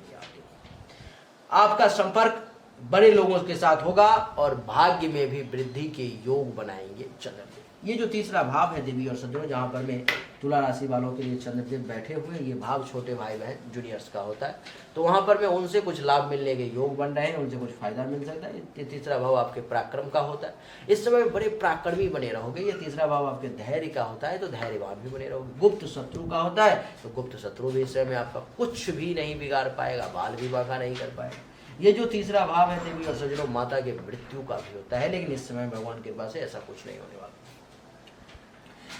आपका संपर्क बड़े लोगों के साथ होगा, और भाग्य में भी वृद्धि के योग बनाएंगे चंद्रदेव। ये जो तीसरा भाव है देवी और सज्जनों, जहाँ पर में तुला राशि वालों के लिए चंद्रदेव बैठे हुए, ये भाव छोटे भाई बहन जूनियर्स का होता है, तो वहाँ पर में उनसे कुछ लाभ मिलने के योग बन रहे हैं, उनसे कुछ फायदा मिल सकता है। ये तीसरा भाव आपके पराक्रम का होता है, इस समय बड़े पराक्रमी बने रहोगे। ये तीसरा भाव आपके धैर्य का होता है, तो धैर्यवान भी बने रहोगे। गुप्त शत्रु का होता है, तो गुप्त शत्रु भी इस समय आपका कुछ भी नहीं बिगाड़ पाएगा, बाल विवाह का नहीं कर पाएगा। ये जो तीसरा भाव है देवी और सज्जनों, माता के मृत्यु का भी होता है, लेकिन इस समय भगवान की कृपा से ऐसा कुछ नहीं होने वाला।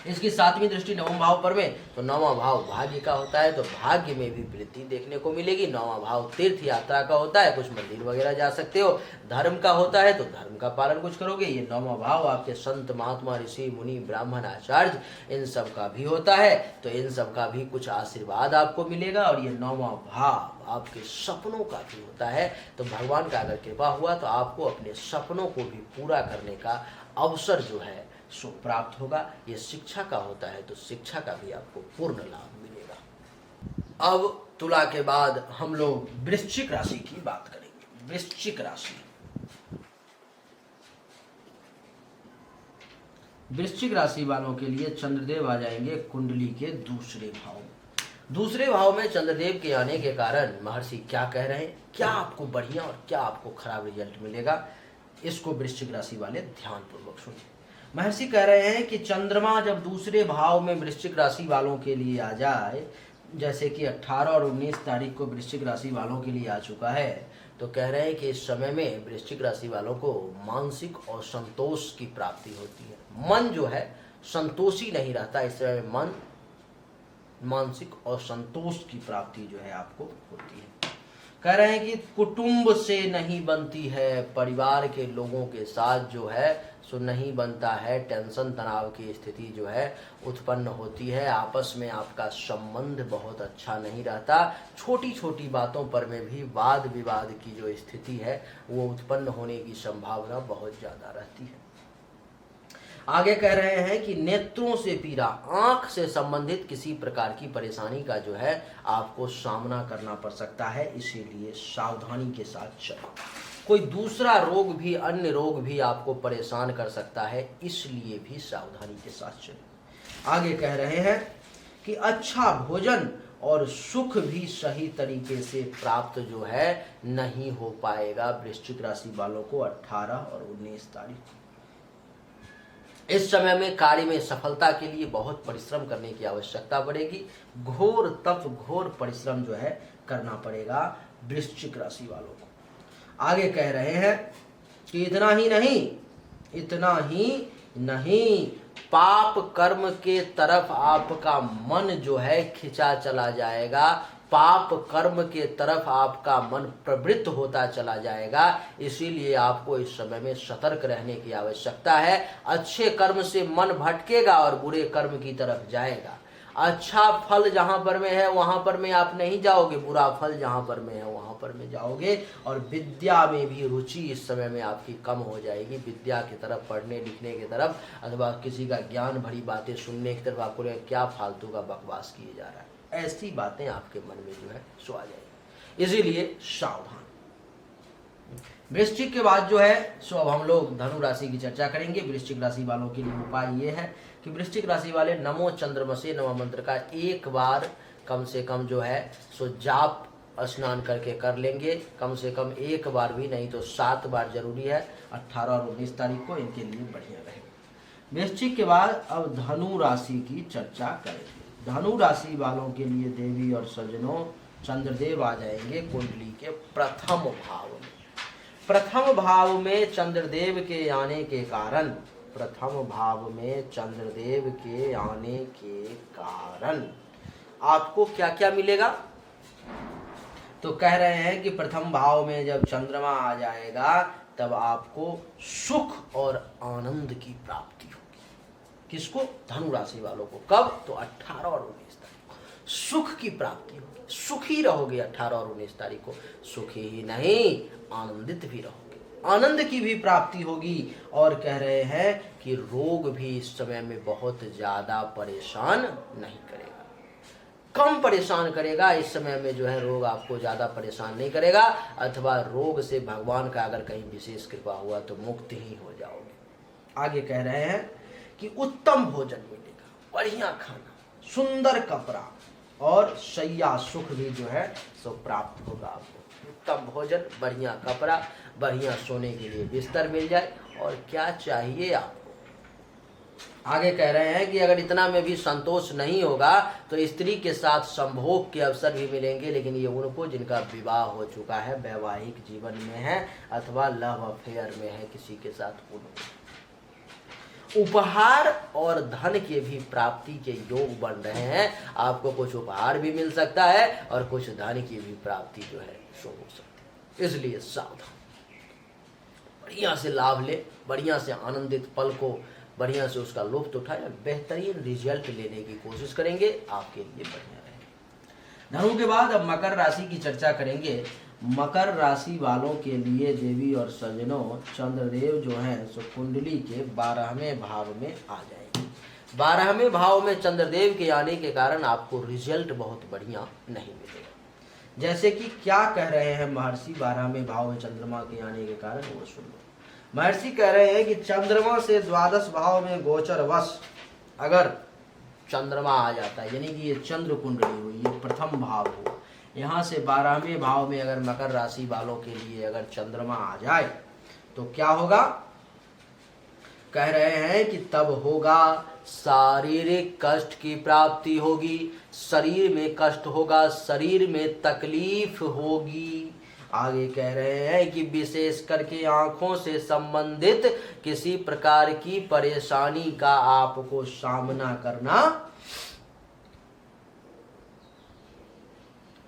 इसकी 7वीं दृष्टि 9वें भाव पर में, तो 9वां भाव भाग्य का होता है, तो भाग्य में भी वृद्धि देखने को मिलेगी। 9वां भाव तीर्थ यात्रा का होता है, कुछ मंदिर वगैरह जा सकते हो। धर्म का होता है तो धर्म का पालन कुछ करोगे। ये 9वां भाव आपके संत महात्मा ऋषि मुनि ब्राह्मण आचार्य इन सब का भी होता है, तो इन सब का भी कुछ आशीर्वाद आपको मिलेगा। और ये 9वां भाव आपके सपनों का भी होता है, तो भगवान का अगर कृपा हुआ तो आपको अपने सपनों को भी पूरा करने का अवसर जो है सो प्राप्त होगा। ये शिक्षा का होता है, तो शिक्षा का भी आपको पूर्ण लाभ मिलेगा। अब तुला के बाद हम लोग वृश्चिक राशि की बात करेंगे। वृश्चिक राशि, वृश्चिक राशि वालों के लिए चंद्रदेव आ जाएंगे कुंडली के दूसरे भाव में। दूसरे भाव में चंद्रदेव के आने के कारण महर्षि क्या कह रहे हैं, क्या आपको बढ़िया और क्या आपको खराब रिजल्ट मिलेगा, इसको वृश्चिक राशि वाले ध्यान पूर्वक सुनिए। महर्षि कह रहे हैं कि चंद्रमा जब दूसरे भाव में वृश्चिक राशि वालों के लिए आ जाए, जैसे कि 18 और 19 तारीख को वृश्चिक राशि वालों के लिए आ चुका है, तो कह रहे हैं कि इस समय में वृश्चिक राशि वालों को मानसिक और संतोष की प्राप्ति होती है। मन जो है संतोषी नहीं रहता, इस समय में मन मानसिक और संतोष की प्राप्ति जो है आपको होती है। कह रहे हैं कि कुटुंब से नहीं बनती है, परिवार के लोगों के साथ जो है सो नहीं बनता है, टेंशन तनाव की स्थिति जो है उत्पन्न होती है, आपस में आपका संबंध बहुत अच्छा नहीं रहता, छोटी छोटी बातों पर में भी वाद विवाद की जो स्थिति है वो उत्पन्न होने की संभावना बहुत ज़्यादा रहती है। आगे कह रहे हैं कि नेत्रों से पीड़ा, आंख से संबंधित किसी प्रकार की परेशानी का जो है आपको सामना करना पड़ सकता है, इसीलिए सावधानी के साथ चलो। कोई दूसरा रोग भी, अन्य रोग भी आपको परेशान कर सकता है, इसलिए भी सावधानी के साथ चलो। आगे कह रहे हैं कि अच्छा भोजन और सुख भी सही तरीके से प्राप्त जो है नहीं हो पाएगा वृश्चिक राशि वालों को 18 और 19 तारीख को। इस समय में कार्य में सफलता के लिए बहुत परिश्रम करने की आवश्यकता पड़ेगी, घोर तप घोर परिश्रम जो है करना पड़ेगा वृश्चिक राशि वालों को। आगे कह रहे हैं कि इतना ही नहीं पाप कर्म के तरफ आपका मन जो है खिंचा चला जाएगा, पाप कर्म के तरफ आपका मन प्रवृत्त होता चला जाएगा, इसीलिए आपको इस समय में सतर्क रहने की आवश्यकता है। अच्छे कर्म से मन भटकेगा और बुरे कर्म की तरफ जाएगा। अच्छा फल जहाँ पर में है वहाँ पर में आप नहीं जाओगे, बुरा फल जहाँ पर में है वहाँ पर में जाओगे। और विद्या में भी रुचि इस समय में आपकी कम हो जाएगी, विद्या की तरफ, पढ़ने लिखने की तरफ, अथवा किसी का ज्ञान भरी बातें सुनने की तरफ आपको क्या फालतू का बकवास किए जा रहा है, ऐसी बातें आपके मन में जो है सो आ जाएगी, इसीलिए सावधान। वृश्चिक के बाद जो है सो अब हम लोग धनु राशि की चर्चा करेंगे। वृश्चिक राशि वालों के लिए उपाय ये है कि वृश्चिक राशि वाले नमो चंद्रमसे नमः मंत्र का एक बार कम से कम जो है सो जाप स्नान करके कर लेंगे, कम से कम एक बार भी नहीं तो 7 बार जरूरी है। 18 और 19 तारीख को इनके लिए बढ़िया रहेगा। वृश्चिक के बाद अब धनु राशि की चर्चा करेंगे। धनु राशि वालों के लिए देवी और सज्जनों चंद्रदेव आ जाएंगे कुंडली के प्रथम भाव में। प्रथम भाव में चंद्रदेव के आने के कारण, प्रथम भाव में चंद्रदेव के आने के कारण आपको क्या क्या मिलेगा, तो कह रहे हैं कि प्रथम भाव में जब चंद्रमा आ जाएगा तब आपको सुख और आनंद की प्राप्ति होगी। किसको? धनु राशि वालों को। कब? तो 18 और 19 तारीख को सुख की प्राप्ति होगी, सुखी रहोगे 18 और 19 तारीख को। सुखी ही नहीं, आनंदित भी रहोगे, आनंद की भी प्राप्ति होगी। और कह रहे हैं कि रोग भी इस समय में बहुत ज्यादा परेशान नहीं करेगा, कम परेशान करेगा। इस समय में जो है रोग आपको ज्यादा परेशान नहीं करेगा, अथवा रोग से भगवान का अगर कहीं विशेष कृपा हुआ तो मुक्त ही हो जाओगे। आगे कह रहे हैं कि उत्तम भोजन मिलेगा, बढ़िया खाना, सुंदर कपड़ा और शैया सुख भी जो है सो प्राप्त होगा आपको। उत्तम भोजन, बढ़िया कपड़ा, बढ़िया सोने के लिए बिस्तर मिल जाए, और क्या चाहिए आपको। आगे कह रहे हैं कि अगर इतना में भी संतोष नहीं होगा तो स्त्री के साथ संभोग के अवसर भी मिलेंगे, लेकिन ये उनको जिनका विवाह हो चुका है, वैवाहिक जीवन में है, अथवा लव अफेयर में है किसी के साथ उनको। उपहार और धन के भी प्राप्ति के योग बन रहे हैं। आपको कुछ उपहार भी मिल सकता है और कुछ धन की भी प्राप्ति जो है सो हो सकती है। इसलिए सावधान, बढ़िया से लाभ ले, बढ़िया से आनंदित पल को बढ़िया से उसका लुत्फ उठाए, बेहतरीन रिजल्ट लेने की कोशिश करेंगे, आपके लिए बढ़िया रहेगा। धनु के बाद अब मकर राशि की चर्चा करेंगे। मकर राशि वालों के लिए देवी और सज्जनों, चंद्रदेव जो हैं सो कुंडली के 12वें भाव में आ जाएंगे। 12वें भाव में चंद्रदेव के आने के कारण आपको रिजल्ट बहुत बढ़िया नहीं मिलेगा। जैसे कि क्या कह रहे हैं महर्षि 12वें भाव में चंद्रमा के आने के कारण, वो सुन लो। महर्षि कह रहे हैं कि चंद्रमा से द्वादश भाव में गोचर वश अगर चंद्रमा आ जाता है, यानी कि ये चंद्र कुंडली हुई, ये प्रथम भाव हो, यहाँ से 12वें भाव में अगर मकर राशि वालों के लिए अगर चंद्रमा आ जाए तो क्या होगा, कह रहे हैं कि तब होगा शारीरिक कष्ट की प्राप्ति होगी, शरीर में कष्ट होगा, शरीर में तकलीफ होगी। आगे कह रहे हैं कि विशेष करके आंखों से संबंधित किसी प्रकार की परेशानी का आपको सामना करना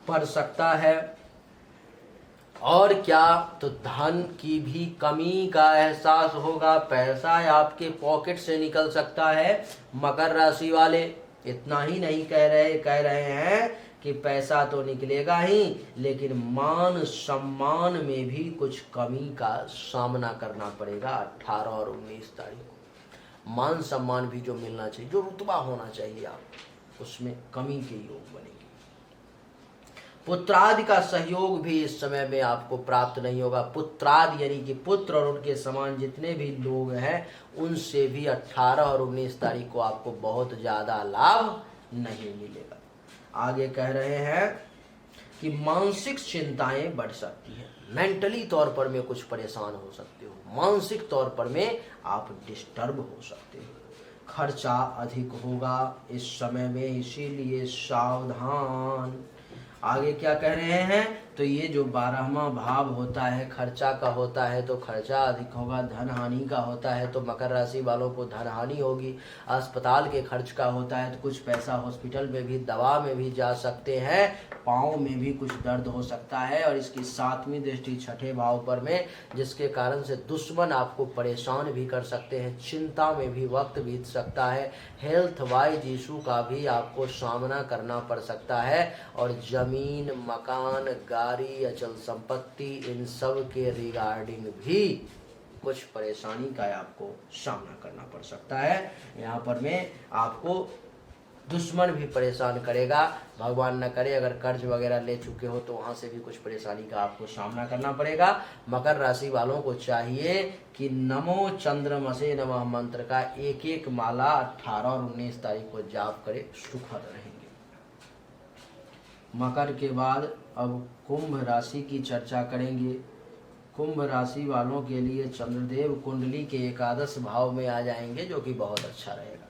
पड़ सकता है। और क्या, तो धन की भी कमी का एहसास होगा, पैसा आपके पॉकेट से निकल सकता है। मकर राशि वाले इतना ही नहीं कह रहे हैं कि पैसा तो निकलेगा ही, लेकिन मान सम्मान में भी कुछ कमी का सामना करना पड़ेगा। 18 और 19 तारीख को मान सम्मान भी जो मिलना चाहिए, जो रुतबा होना चाहिए आप, उसमें कमी के योग बनेंगे। पुत्रादि का सहयोग भी इस समय में आपको प्राप्त नहीं होगा। पुत्रादि यानी कि पुत्र और उनके समान जितने भी लोग हैं, उनसे भी 18 और 19 तारीख को आपको बहुत ज्यादा लाभ नहीं मिलेगा। आगे कह रहे हैं कि मानसिक चिंताएं बढ़ सकती हैं, मेंटली तौर पर में कुछ परेशान हो सकते हो, मानसिक तौर पर में आप डिस्टर्ब हो सकते हो। खर्चा अधिक होगा इस समय में, इसीलिए सावधान। आगे क्या कह रहे हैं, तो ये जो 12वां भाव होता है खर्चा का होता है, तो खर्चा अधिक होगा। धन हानि का होता है तो मकर राशि वालों को धन हानि होगी। अस्पताल के खर्च का होता है तो कुछ पैसा हॉस्पिटल में भी, दवा में भी जा सकते हैं। पाँव में भी कुछ दर्द हो सकता है। और इसकी 7वीं दृष्टि 6ठे भाव पर में, जिसके कारण से दुश्मन आपको परेशान भी कर सकते हैं, चिंता में भी वक्त बीत सकता है। हेल्थ वाइज इशू का भी आपको सामना करना पड़ सकता है। और जमीन, मकान, गाड़ी, अचल संपत्ति, इन सब के रिगार्डिंग भी कुछ परेशानी का आपको सामना करना पड़ सकता है। यहाँ पर में आपको दुश्मन भी परेशान करेगा। भगवान न करे अगर कर्ज वगैरह ले चुके हो तो वहाँ से भी कुछ परेशानी का आपको सामना करना पड़ेगा। मकर राशि वालों को चाहिए कि नमो चंद्रमसे नमः मंत्र का एक माला 18 और 19 तारीख को जाप करे, सुखद रहेंगे। मकर के बाद अब कुंभ राशि की चर्चा करेंगे। कुंभ राशि वालों के लिए चंद्रदेव कुंडली के 11 भाव में आ जाएंगे, जो कि बहुत अच्छा रहेगा।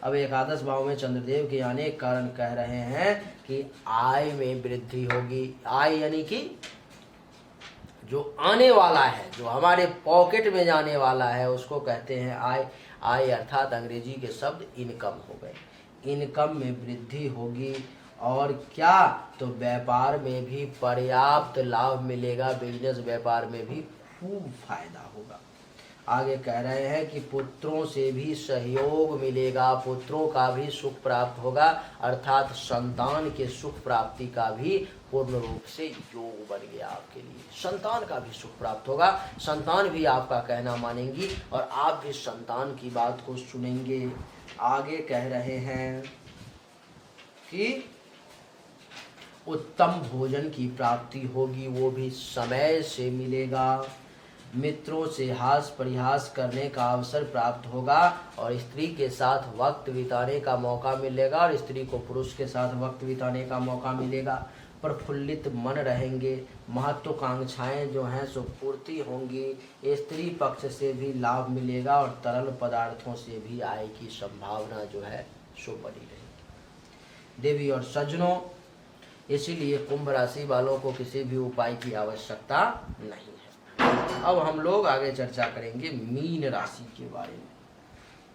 अब 11 भाव में चंद्रदेव के आने के कारण कह रहे हैं कि आय में वृद्धि होगी। आय यानी कि जो आने वाला है, जो हमारे पॉकेट में जाने वाला है, उसको कहते हैं आय। आय अर्थात अंग्रेजी के शब्द इनकम हो गए। इनकम में वृद्धि होगी। और क्या, तो व्यापार में भी पर्याप्त लाभ मिलेगा, बिजनेस व्यापार में भी खूब फायदा होगा। आगे कह रहे हैं कि पुत्रों से भी सहयोग मिलेगा, पुत्रों का भी सुख प्राप्त होगा, अर्थात संतान के सुख प्राप्ति का भी पूर्ण रूप से योग बन गया आपके लिए। संतान का भी सुख प्राप्त होगा, संतान भी आपका कहना मानेंगी और आप भी संतान की बात को सुनेंगे। आगे कह रहे हैं कि उत्तम भोजन की प्राप्ति होगी, वो भी समय से मिलेगा। मित्रों से हास परिहास करने का अवसर प्राप्त होगा और स्त्री के साथ वक्त बिताने का मौका मिलेगा और स्त्री को पुरुष के साथ वक्त बिताने का मौका मिलेगा। प्रफुल्लित मन रहेंगे, महत्वाकांक्षाएं जो हैं सो पूर्ति होंगी। स्त्री पक्ष से भी लाभ मिलेगा और तरल पदार्थों से भी आय की संभावना जो है सो बनी रहेगी। देवी और सज्जनों, इसीलिए कुंभ राशि वालों को किसी भी उपाय की आवश्यकता नहीं है। अब हम लोग आगे चर्चा करेंगे मीन राशि के बारे में।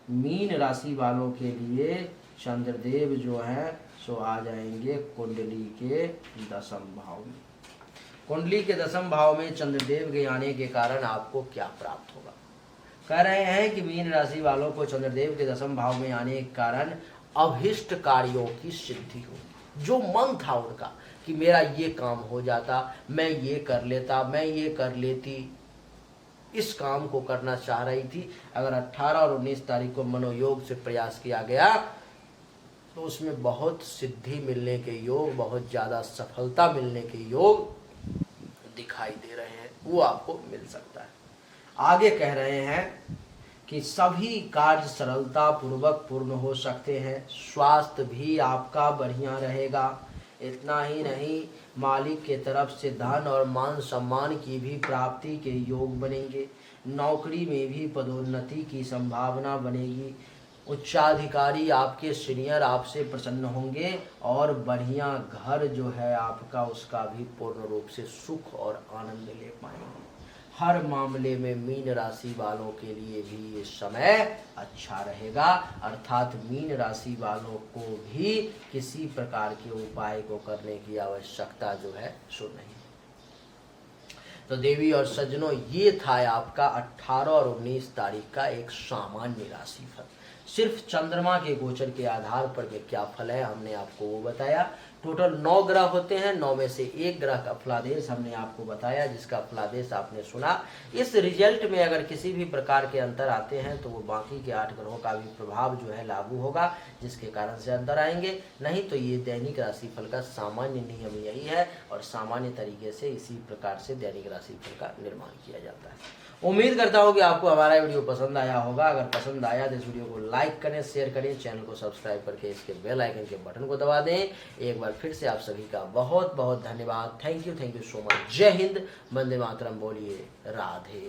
मीन राशि वालों के लिए चंद्रदेव जो है सो आ जाएंगे कुंडली के 10वें भाव में। कुंडली के 10वें भाव में चंद्रदेव के आने के कारण आपको क्या प्राप्त होगा? कह रहे हैं कि मीन राशि वालों को चंद्रदेव के 10वें भाव में आने के कारण अभिष्ट कार्यों की सिद्धि होगी। जो मन था उनका कि मेरा ये काम हो जाता, मैं ये कर लेता, मैं ये कर लेती, इस काम को करना चाह रही थी, अगर 18 और 19 तारीख को मनोयोग से प्रयास किया गया तो उसमें बहुत सिद्धि मिलने के योग, बहुत ज़्यादा सफलता मिलने के योग दिखाई दे रहे हैं, वो आपको मिल सकता है। आगे कह रहे हैं कि सभी कार्य सरलता पूर्वक पूर्ण हो सकते हैं, स्वास्थ्य भी आपका बढ़िया रहेगा। इतना ही नहीं, मालिक के तरफ से धन और मान सम्मान की भी प्राप्ति के योग बनेंगे। नौकरी में भी पदोन्नति की संभावना बनेगी। उच्चाधिकारी आपके सीनियर आपसे प्रसन्न होंगे और बढ़िया घर जो है आपका, उसका भी पूर्ण रूप से सुख और आनंद ले पाएंगे। हर मामले में मीन राशि वालों के लिए भी ये समय अच्छा रहेगा, अर्थात मीन राशि वालों को भी किसी प्रकार के उपाय को करने की आवश्यकता जो है सो नहीं। तो देवी और सज्जनों, ये था आपका 18 और 19 तारीख का एक सामान्य राशिफल। सिर्फ चंद्रमा के गोचर के आधार पर ये क्या फल है हमने आपको वो बताया। टोटल 9 ग्रह होते हैं, 9 में से एक ग्रह का फलादेश हमने आपको बताया, जिसका फलादेश आपने सुना। इस रिजल्ट में अगर किसी भी प्रकार के अंतर आते हैं तो वो बाकी के 8 ग्रहों का भी प्रभाव जो है लागू होगा, जिसके कारण से अंतर आएंगे। नहीं तो ये दैनिक राशिफल का सामान्य नियम यही है और सामान्य तरीके से इसी प्रकार से दैनिक राशिफल का निर्माण किया जाता है। उम्मीद करता हूँ कि आपको हमारा वीडियो पसंद आया होगा। अगर पसंद आया तो इस वीडियो को लाइक करें, शेयर करें, चैनल को सब्सक्राइब करके इसके बेल आइकन के बटन को दबा दें। एक बार फिर से आप सभी का बहुत बहुत धन्यवाद। Thank you so much. जय हिंद, वंदे मातरम। बोलिए राधे।